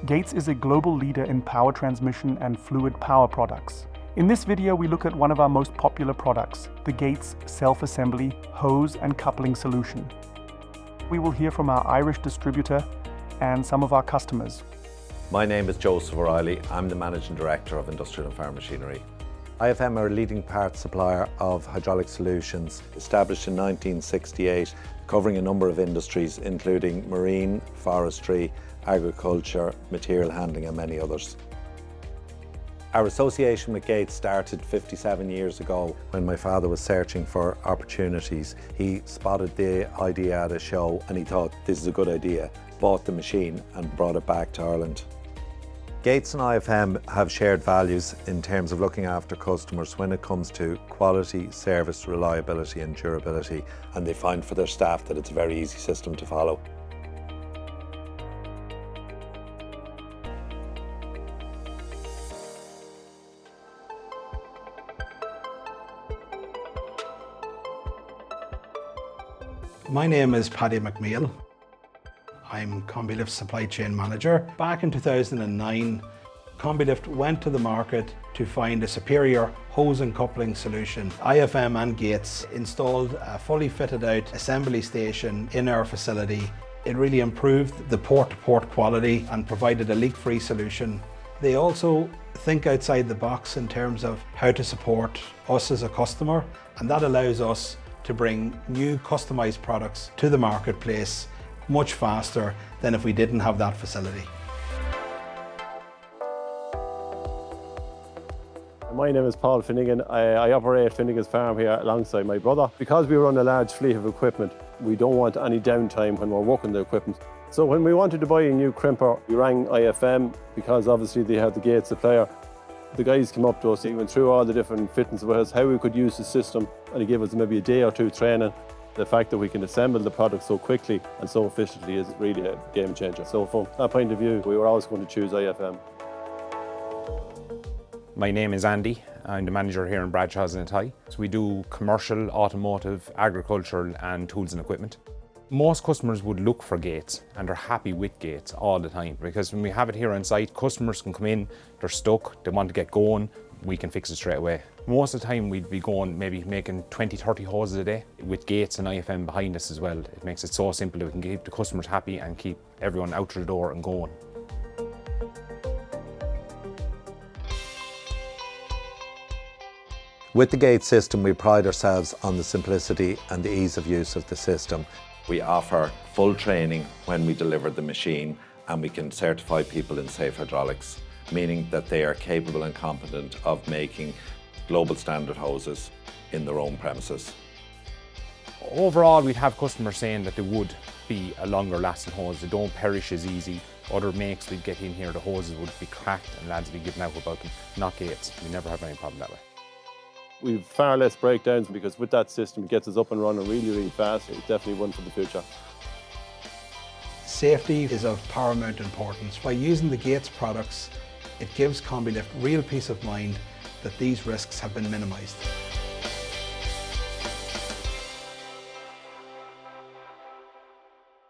Gates is a global leader in power transmission and fluid power products. In this video, we look at one of our most popular products, the Gates self-assembly hose and coupling solution. We will hear from our Irish distributor and some of our customers. My name is Joseph O'Reilly. I'm the Managing Director of Industrial and Farm Machinery. IFM are a leading parts supplier of hydraulic solutions, established in 1968, covering a number of industries including marine, forestry, agriculture, material handling and many others. Our association with Gates started 57 years ago when my father was searching for opportunities. He spotted the idea at a show and he thought this is a good idea, bought the machine and brought it back to Ireland. Gates and IFM have shared values in terms of looking after customers when it comes to quality, service, reliability and durability, and they find for their staff that it's a very easy system to follow. My name is Paddy McMeel. I'm CombiLift Supply Chain Manager. Back in 2009, CombiLift went to the market to find a superior hose and coupling solution. IFM and Gates installed a fully fitted out assembly station in our facility. It really improved the port-to-port quality and provided a leak-free solution. They also think outside the box in terms of how to support us as a customer, and that allows us to bring new customized products to the marketplace much faster than if we didn't have that facility. My name is Paul Finnegan. I operate Finnegan's farm here alongside my brother. Because we run a large fleet of equipment, we don't want any downtime when we're working the equipment. So when we wanted to buy a new crimper, we rang IFM because obviously they have the Gates supplier. The guys came up to us, they went through all the different fittings with us, how we could use the system, and they gave us maybe a day or two training. The fact that we can assemble the product so quickly and so efficiently is really a game changer. So from that point of view, we were always going to choose IFM. My name is Andy. I'm the manager here in Bradshaw in Athy. So we do commercial, automotive, agricultural and tools and equipment. Most customers would look for Gates and are happy with Gates all the time because when we have it here on site, customers can come in, they're stuck, they want to get going, we can fix it straight away. Most of the time we'd be going, maybe making 20, 30 hoses a day. With Gates and IFM behind us as well, it makes it so simple that we can keep the customers happy and keep everyone out through the door and going. With the Gates system, we pride ourselves on the simplicity and the ease of use of the system. We offer full training when we deliver the machine, and we can certify people in safe hydraulics, meaning that they are capable and competent of making global standard hoses in their own premises. Overall, we'd have customers saying that they would be a longer lasting hose. They don't perish as easy. Other makes we'd get in here, the hoses would be cracked and lads would be giving out about them. Not Gates. We never have any problem that way. We've far less breakdowns because with that system it gets us up and running really, really fast. It's definitely one for the future. Safety is of paramount importance. By using the Gates products, it gives CombiLift real peace of mind that these risks have been minimised.